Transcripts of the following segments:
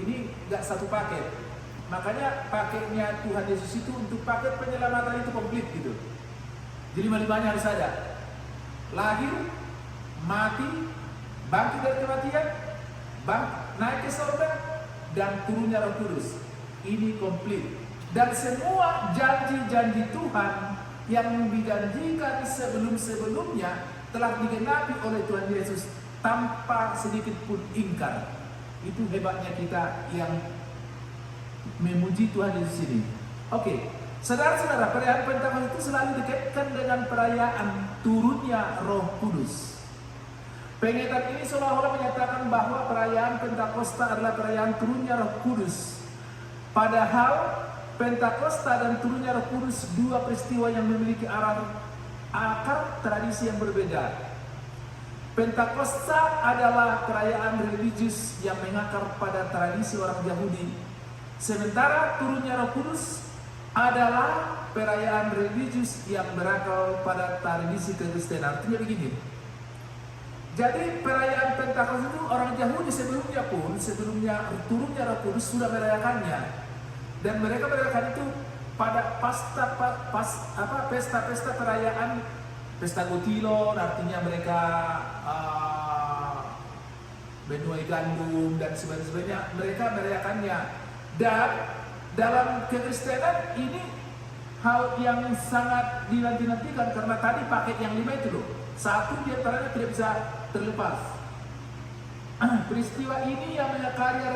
Ini nggak satu paket. Makanya paketnya Tuhan Yesus itu untuk paket penyelamatan itu komplit gitu. Jadi lima-limanya harus ada. Lahir, mati, bangkit dari kematian, naik ke surga, dan turunnya Roh Kudus. Ini komplit. Dan semua janji-janji Tuhan yang dijanjikan sebelum-sebelumnya telah digenapi oleh Tuhan Yesus tanpa sedikit pun ingkar. Itu hebatnya kita yang memuji Tuhan Yesus ini. Oke, saudara-saudara, perayaan Pentakosta itu selalu dikaitkan dengan perayaan turunnya Roh Kudus. Pengingat ini seolah-olah menyatakan bahwa perayaan Pentakosta adalah perayaan turunnya Roh Kudus. Padahal Pentakosta dan turunnya Roh Kudus dua peristiwa yang memiliki akar tradisi yang berbeda. Pentakosta adalah perayaan religius yang mengakar pada tradisi orang Yahudi. Sementara turunnya Roh Kudus adalah perayaan religius yang berakar pada tradisi kekristenan. Artinya begini. Jadi perayaan Pentakosta itu orang Yahudi sebelumnya turunnya Roh Kudus sudah merayakannya. Dan mereka merayakan itu pada pesta perayaan, pesta Gotilon, artinya mereka menuai gandum dan sebagainya. Mereka merayakannya. Dan dalam kekristenan ini hal yang sangat dinanti-nantikan karena tadi paket yang 5 itu loh. Satu di antaranya tidak bisa terlepas. Peristiwa ini yang mengakari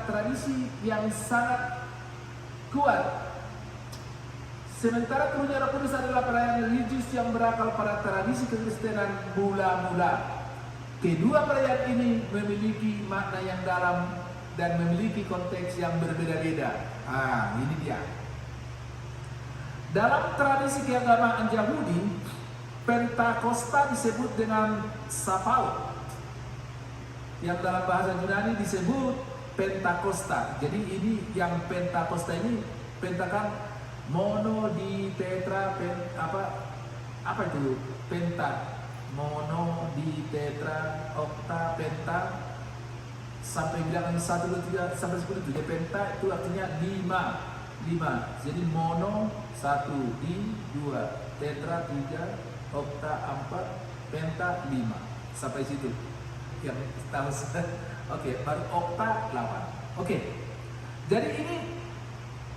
tradisi yang sangat kuat. Sementara turunnya Roh Kudus adalah perayaan religius yang berakar pada tradisi kekristenan mula-mula. Kedua perayaan ini memiliki makna yang dalam dan memiliki konteks yang berbeda-beda. Ini dia. Dalam tradisi keagamaan Yahudi, Pentakosta disebut dengan Sapaut, yang dalam bahasa Yunani disebut Pentakosta. Jadi ini yang Pentakosta ini pentakan mono di tetra apa itu penta, mono di tetra okta penta sampai bilangan 1, 2, 3 sampai 10 itu. Jadi penta itu artinya 5. Jadi mono 1, di 2, tetra 3, okta 4, penta 5. Sampai situ. Yang tahu. Oke, baru okta 8. Oke. Jadi ini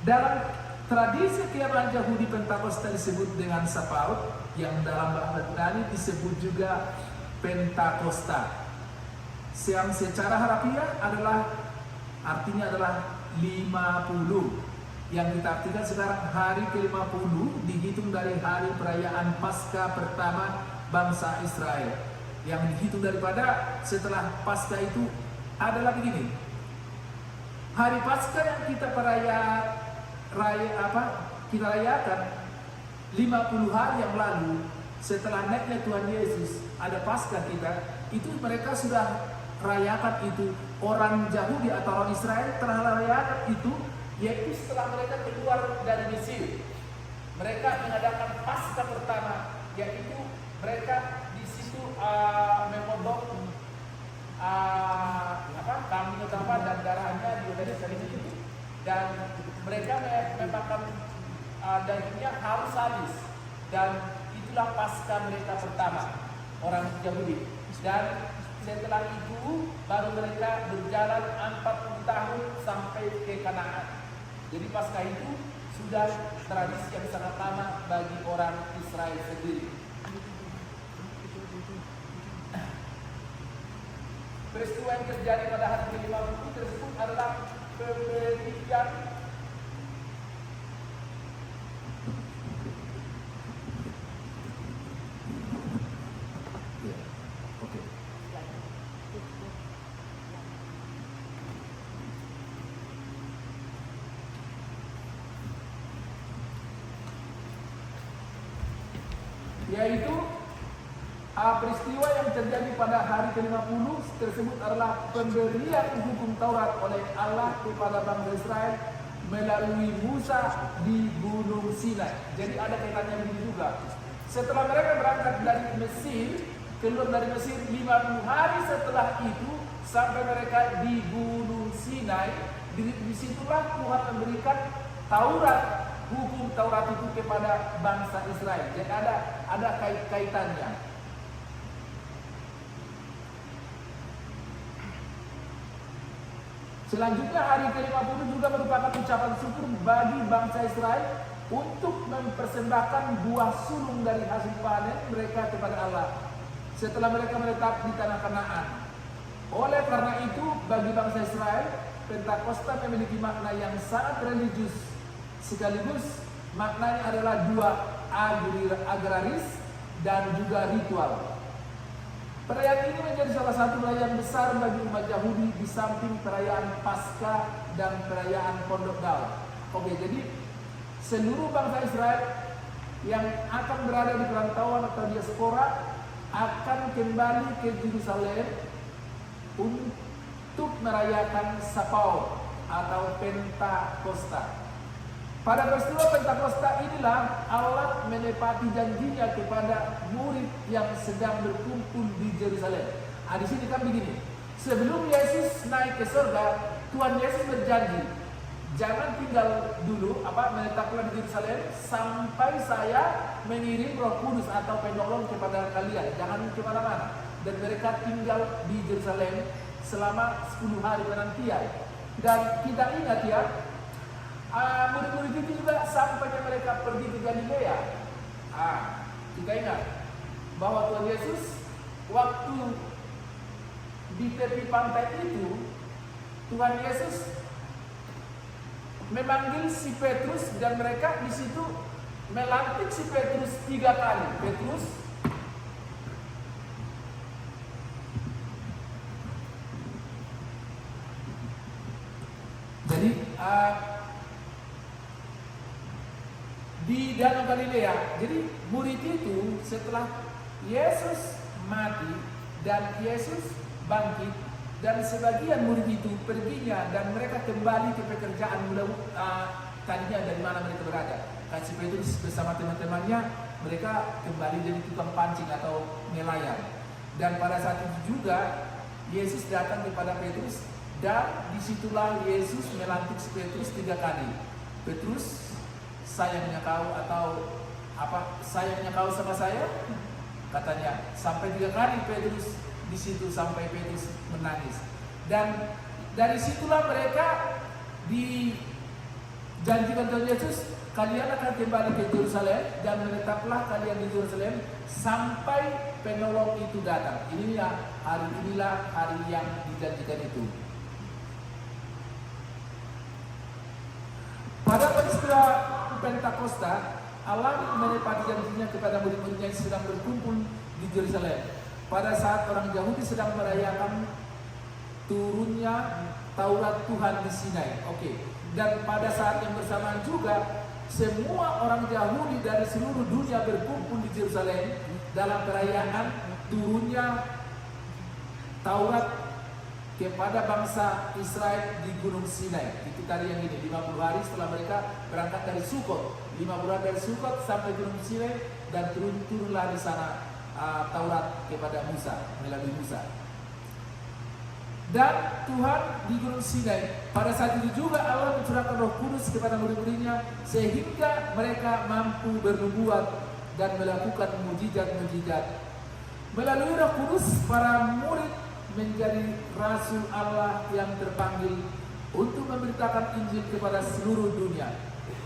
dalam tradisi keagamaan Yahudi, Pentakosta disebut dengan Sapaut, yang dalam bahasa Yunani disebut juga Pentakosta. Yang secara harafiah artinya adalah 50. Yang kita artikan sekarang hari ke-50 dihitung dari hari perayaan Paskah pertama bangsa Israel. Yang dihitung daripada setelah Paskah itu adalah begini. Hari Paskah yang kita kita rayakan 50 hari yang lalu setelah naiknya Tuhan Yesus, ada Paskah kita, itu mereka sudah rayakan itu. Orang Yahudi atau orang Israel telah rayakan itu, yaitu setelah mereka keluar dari Mesir. Mereka mengadakan Paskah pertama, yaitu mereka di situ memotong kambing utama dan darahnya diodanya di situ. Dan mereka memakan dagingnya harus habis. Dan itulah Paskah mereka pertama, orang Yahudi. Dan setelah itu baru mereka berjalan 40 tahun sampai ke Kanaan. Jadi Paskah itu sudah tradisi yang sangat lama bagi orang Israel sendiri. Peristiwa yang terjadi pada hari ke-50 tersebut adalah pemberian yaitu peristiwa yang terjadi pada hari ke-50 tersebut adalah pemberian hukum Taurat oleh Allah kepada bangsa Israel melalui Musa di Gunung Sinai. Jadi ada kaitannya begini juga. Setelah mereka berangkat dari Mesir, keluar dari Mesir 50 hari setelah itu sampai mereka di Gunung Sinai, Disitulah Tuhan memberikan Taurat, hukum Taurat itu kepada bangsa Israel. Jadi ada kaitannya. Selanjutnya hari ke-50 juga merupakan ucapan syukur bagi bangsa Israel untuk mempersembahkan buah sulung dari hasil panen mereka kepada Allah setelah mereka menetap di tanah Kanaan. Oleh karena itu, bagi bangsa Israel, Pentakosta memiliki makna yang sangat religius, sekaligus maknanya adalah dua, agraris dan juga ritual. Perayaan ini menjadi salah satu perayaan besar bagi umat Yahudi di samping perayaan Paskah dan perayaan Pondok Daud. Oke, jadi seluruh bangsa Israel yang akan berada di perantauan atau diaspora akan kembali ke Yerusalem untuk merayakan Sapau atau Pentakosta. Pada peristiwa Pentakosta inilah Allah menepati janjinya kepada murid yang sedang berkumpul di Yerusalem. Di sini kan begini, sebelum Yesus naik ke surga, Tuhan Yesus berjanji, jangan tinggal dulu menetaplah di Yerusalem sampai saya mengirim Roh Kudus atau penolong kepada kalian. Jangan kemana-mana. Dan mereka tinggal di Yerusalem selama 10 hari penantian. Dan kita ingat ya, murid-murid itu juga sampainya mereka pergi ke Galilea. Kita ingat bahwa Tuhan Yesus waktu di tepi pantai itu, Tuhan Yesus memanggil si Petrus dan mereka di situ melantik si Petrus 3 kali. Petrus, jadi di Danau Galilea. Jadi murid itu setelah Yesus mati dan Yesus bangkit, dan sebagian murid itu perginya dan mereka kembali ke pekerjaan tadinya dari mana mereka berada. Kasih Petrus bersama teman-temannya, mereka kembali jadi tukang pancing atau nelayan. Dan pada saat itu juga Yesus datang kepada Petrus, dan disitulah Yesus melantik Petrus 3 kali. Petrus, sayangnya kau atau sayangnya kau sama saya? Katanya. Sampai 3 kali Petrus di situ sampai Petrus menangis. Dan dari situlah mereka dijanjikan Tuhan Yesus, kalian akan kembali ke Yerusalem dan menetaplah kalian di Yerusalem sampai penolong itu datang. Inilah hari yang dijanjikan itu. Pada peristiwa Pentakosta, Allah menepati janjinya kepada murid-muridnya yang sedang berkumpul di Yerusalem. Pada saat orang Yahudi sedang merayakan turunnya Taurat Tuhan di Sinai. Dan pada saat yang bersamaan juga, semua orang Yahudi dari seluruh dunia berkumpul di Yerusalem dalam perayaan turunnya Taurat kepada bangsa Israel di Gunung Sinai. Itu tadi yang ini, 50 hari setelah mereka berangkat dari Sukot. 50 hari dari Sukot sampai Gunung Sinai, dan turunlah di sana Taurat kepada Musa, melalui Musa. Dan Tuhan di Gunung Sinai, pada saat itu juga Allah mencurahkan Roh Kudus kepada murid-muridnya, sehingga mereka mampu bernubuat dan melakukan mujizat-mujizat. Melalui Roh Kudus, para murid menjadi rasul Allah yang terpanggil untuk memberitakan Injil kepada seluruh dunia.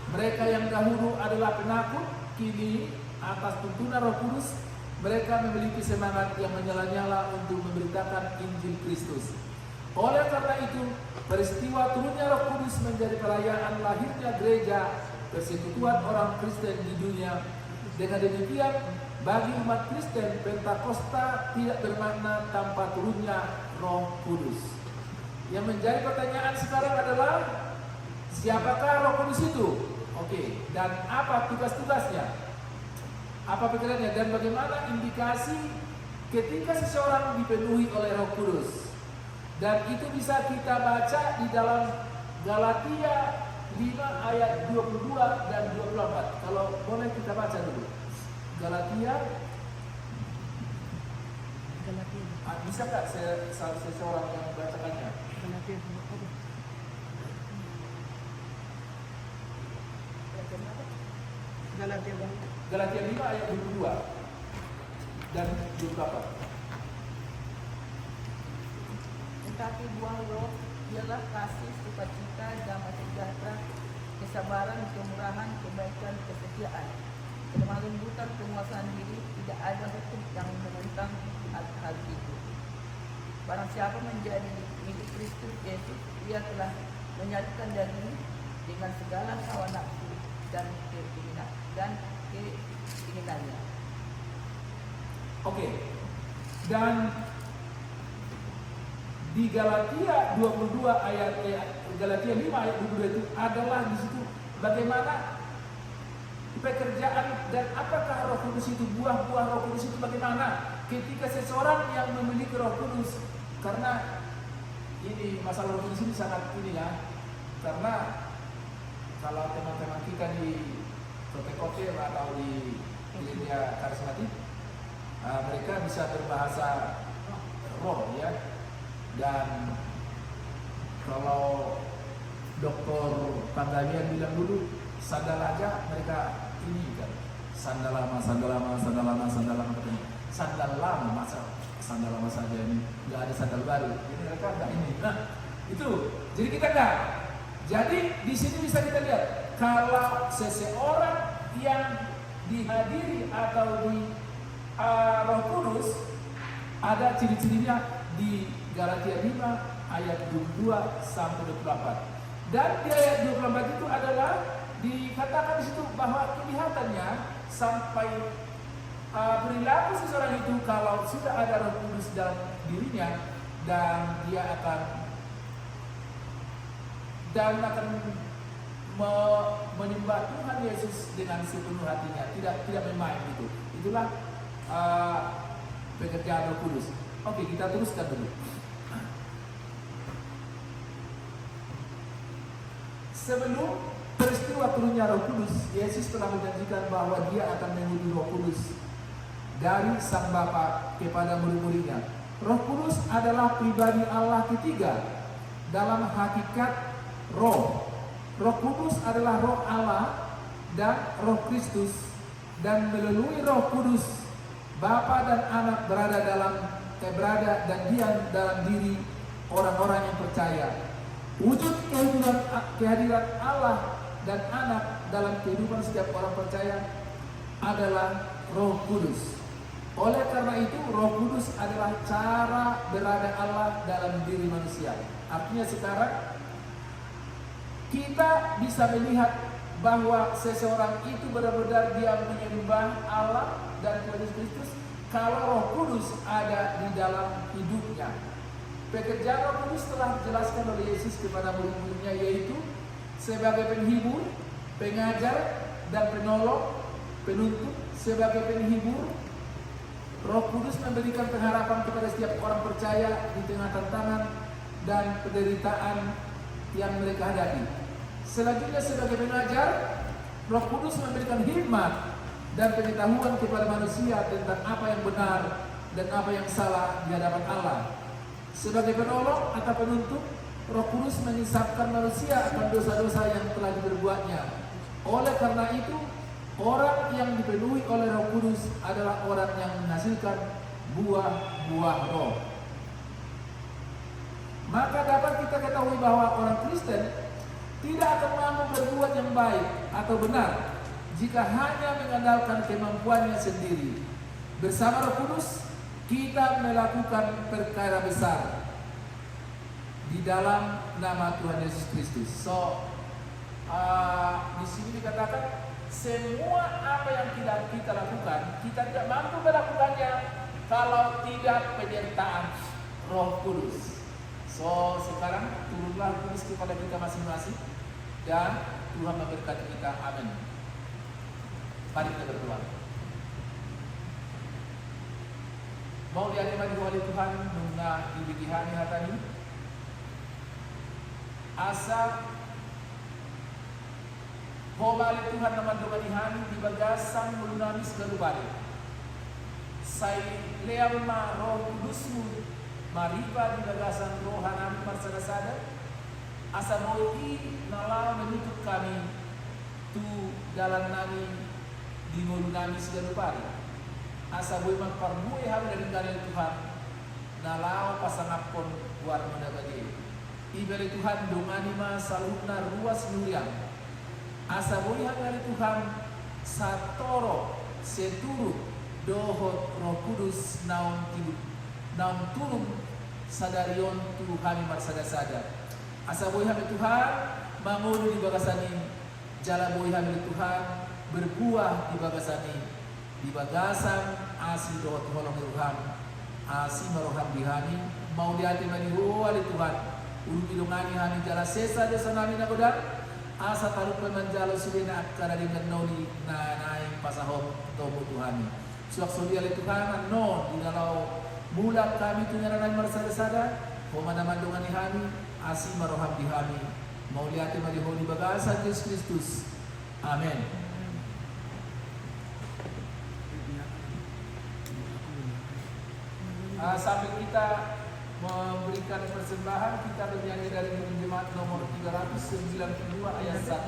Mereka yang dahulu adalah penakut, kini atas tuntunan Roh Kudus mereka memiliki semangat yang menyala-nyala untuk memberitakan Injil Kristus. Oleh karena itu, peristiwa turunnya Roh Kudus menjadi perayaan lahirnya gereja persekutuan orang Kristen di dunia. Dengan demikian, bagi umat Kristen, Pentakosta tidak bermakna tanpa turunnya Roh Kudus. Yang menjadi pertanyaan sekarang adalah, siapakah Roh Kudus itu? Dan apa tugas-tugasnya? Apa pikirannya? Dan bagaimana indikasi ketika seseorang dipenuhi oleh Roh Kudus? Dan itu bisa kita baca di dalam Galatia 5 ayat 22 dan 24. Kalau boleh kita baca dulu. Galatia. Bisa nggak seseorang yang membacakannya? Galatia bang. Galatia 5 ayat 22 dan 24. Tetapi buah roh ialah kasih, sukacita, damai sejahtera, kesabaran, kemurahan, kebaikan, kesetiaan, kelemah lembutan, penguasaan diri. Tidak ada hukum yang menentang hal itu. Barang siapa menjadi milik Kristus Yesus, ia telah menyatukan daging dengan segala hawa nafsu dan keinginannya. Oke. Dan di Galatia 22 Galatia 5 ayat 22 itu adalah di situ bagaimana pekerjaan dan apakah Roh Kudus itu, buah-buah Roh Kudus itu bagaimana ketika seseorang yang memiliki Roh Kudus. Karena ini masalah Roh Kudus ini sangat ini ya, karena kalau teman-teman kita di kote-kote atau di gereja karismatik, mereka bisa berbahasa roh ya. Dan kalau Dokter Panggawian bilang dulu sandal aja, mereka ini kan sandal lama katanya. Sandal lama, masa sandal lama saja ini, nggak ada sandal baru. Jadi mereka nggak ini. Nah itu, jadi kita nggak. Jadi di sini bisa kita lihat kalau seseorang yang dihadiri atau di Roh Kudus ada ciri-cirinya di Galatia 5 ayat 22 sampai 24. Dan di ayat 24 itu adalah dikatakan di situ bahwa kelihatannya sampai perilaku seseorang itu kalau sudah ada Roh Kudus dalam dirinya dan dia akan menyembah Tuhan Yesus dengan sepenuh hatinya, tidak main gitu. Itulah pekerjaan Roh Kudus. Oke, kita teruskan dulu. Sebelum peristiwa turunnya Roh Kudus, Yesus telah menjanjikan bahwa Dia akan mengutus Roh Kudus dari Sang Bapa kepada murid-muridnya. Roh Kudus adalah pribadi Allah ketiga dalam hakikat Roh. Roh Kudus adalah Roh Allah dan Roh Kristus, dan melalui Roh Kudus Bapa dan Anak berada dan diam dalam diri orang-orang yang percaya. Wujud kehadiran Allah dan Anak dalam kehidupan setiap orang percaya adalah Roh Kudus. Oleh karena itu, Roh Kudus adalah cara berada Allah dalam diri manusia. Artinya sekarang kita bisa melihat bahwa seseorang itu benar-benar dia menyembah Allah dan Tuhan Yesus Kristus kalau Roh Kudus ada di dalam hidupnya. Pekerjaan Roh Kudus telah dijelaskan oleh Yesus kepada murid-muridnya, yaitu sebagai penghibur, pengajar, dan penolong, penuntut. Sebagai penghibur, Roh Kudus memberikan pengharapan kepada setiap orang percaya di tengah tantangan dan penderitaan yang mereka hadapi. Selanjutnya sebagai pengajar, Roh Kudus memberikan hikmat dan pengetahuan kepada manusia tentang apa yang benar dan apa yang salah di hadapan Allah. Sebagai penolong atau penuntut, Roh Kudus menyesatkan manusia akan dosa-dosa yang telah diperbuatnya. Oleh karena itu, orang yang dipenuhi oleh Roh Kudus adalah orang yang menghasilkan buah-buah Roh. Maka dapat kita ketahui bahwa orang Kristen tidak akan mampu berbuat yang baik atau benar jika hanya mengandalkan kemampuannya sendiri. Bersama Roh Kudus, kita melakukan perkara besar di dalam nama Tuhan Yesus Kristus. Di sini dikatakan semua apa yang tidak kita lakukan, kita tidak mampu melakukannya kalau tidak penyertaan Roh Kudus. Sekarang turunlah Roh Kudus kepada kita masing-masing dan Tuhan memberkati kita. Amin. Mari kita berdoa. Mau dialimani oleh Tuhan nunga ibigihani hatani asa Hobali Tuhan naman dumanihani di bagasan mulunamis galubali. Say leama Roh Kudusmu maripa di bagasan rohanami marsada-sada. Asa moi nala menutup kami tu dalam nami di ngulunami segala pari. Asa boy magparbuhay kami dari galing Tuhan, nalaw pasangapon war mo na bagi. Ibali Tuhan dungani ma saluhut na ruas nuriang. Asa boy kami dari Tuhan sa toro seturu dohot Roh Kudus naum tulung sadarion Tuhan marsada-sada. Asa boy kami Tuhan mangulo di bagasani, jala boy kami Tuhan berbuah di bagasani, di bagasan asi dohot holong Tuhan, asi maroham dihani, mau dihati maniho ali Tuhan, ulu bidungani hani jala sesa desa nami nagodan, asa tarup manjalo subena akara dengan noni na naing pasahom tomo Tuhan. Suak sodi ali Tuhan non di dalau mulak kami tunyaran marsada-sada, homana mandungani hani, asi maroham dihani, mau dihati maniho di bagasan Yesus Kristus. Amin. Sambil kita memberikan persembahan, kita bernyanyi dari jemaat nomor 392 ayat 1.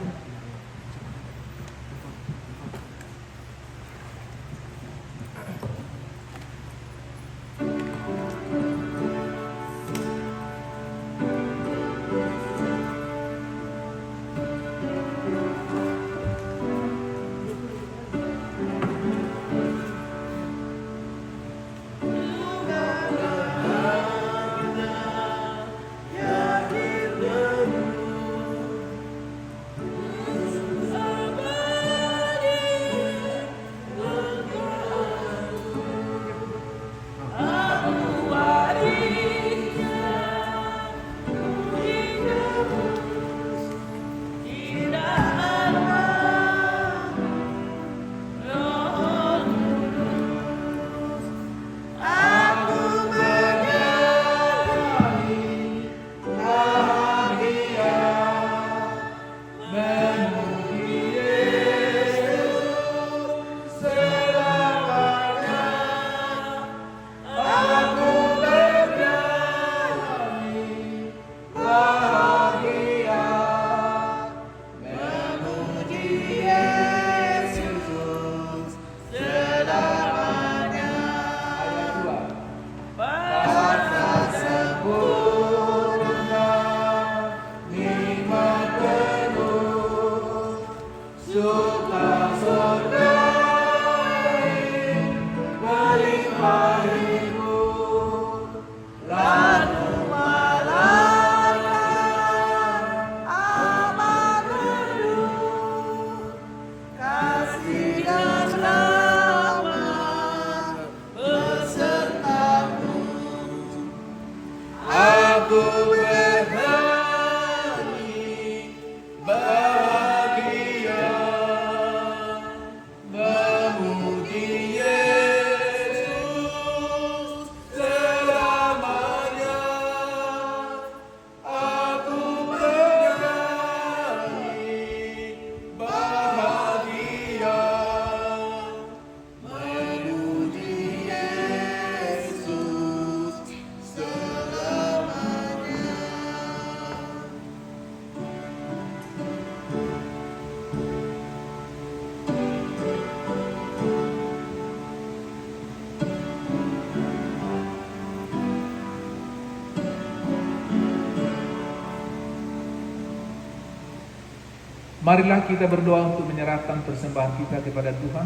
Marilah kita berdoa untuk menyerahkan persembahan kita kepada Tuhan.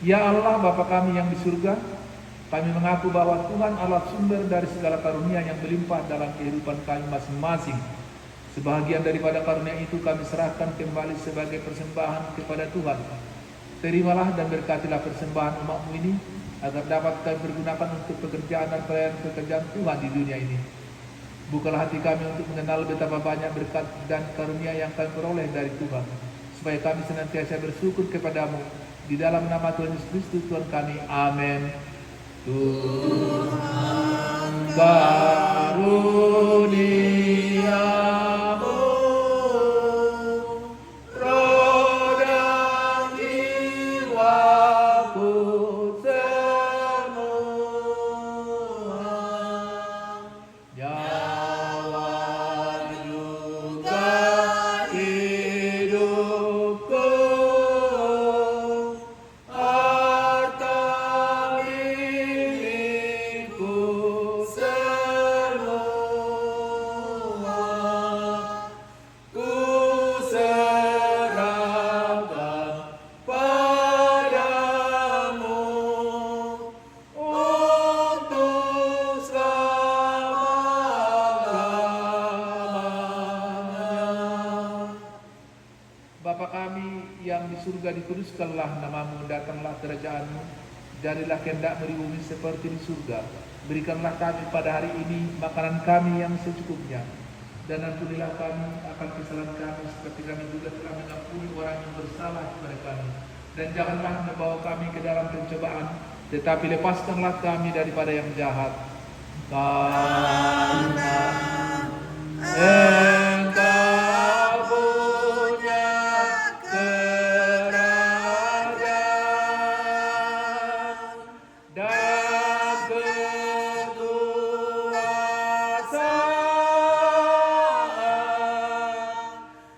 Ya Allah, Bapa kami yang di surga, kami mengaku bahwa Tuhan adalah sumber dari segala karunia yang melimpah dalam kehidupan kami masing-masing. Sebahagian daripada karunia itu kami serahkan kembali sebagai persembahan kepada Tuhan. Terimalah dan berkatilah persembahan umat-Mu ini, agar dapat kami pergunakan untuk pekerjaan dan pelayanan pekerjaan Tuhan di dunia ini. Bukalah hati kami untuk mengenal betapa banyak berkat dan karunia yang kami peroleh dari Tuhan, supaya kami senantiasa bersyukur kepadamu. Di dalam nama Tuhan Yesus Kristus Tuhan kami. Amin. Tuhan karuniamu roh dan jiwaku semua, nyawa juga hidupku Bapa kami yang di surga, dikuduskanlah namamu, datanglah kerajaan-Mu, jadilah kehendak-Mu di bumi seperti di surga. Berikanlah kami pada hari ini makanan kami yang secukupnya, dan ampunilah kami akan kesalahan kami seperti kami juga telah mengampuni orang yang bersalah kepada kami. Dan janganlah membawa kami ke dalam pencobaan, tetapi lepaskanlah kami daripada yang jahat. Karena Engkau punya kerajaan dan kekuasaan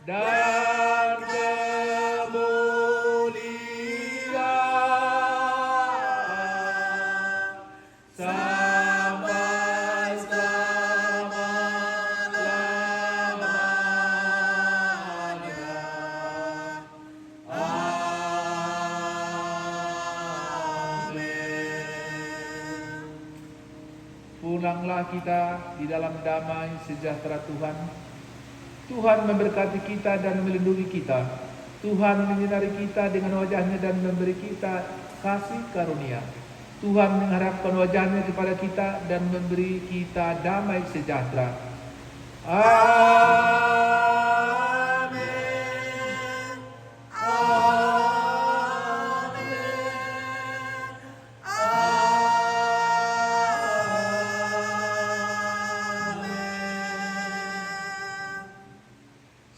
dan kemuliaan sampai selama-lamanya. Amin. Pulanglah kita di dalam damai sejahtera Tuhan. Tuhan memberkati kita dan melindungi kita. Tuhan menyinari kita dengan wajah-Nya dan memberi kita kasih karunia. Tuhan mengharapkan wajah-Nya kepada kita dan memberi kita damai sejahtera. Amin.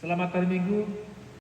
Selamat hari Minggu.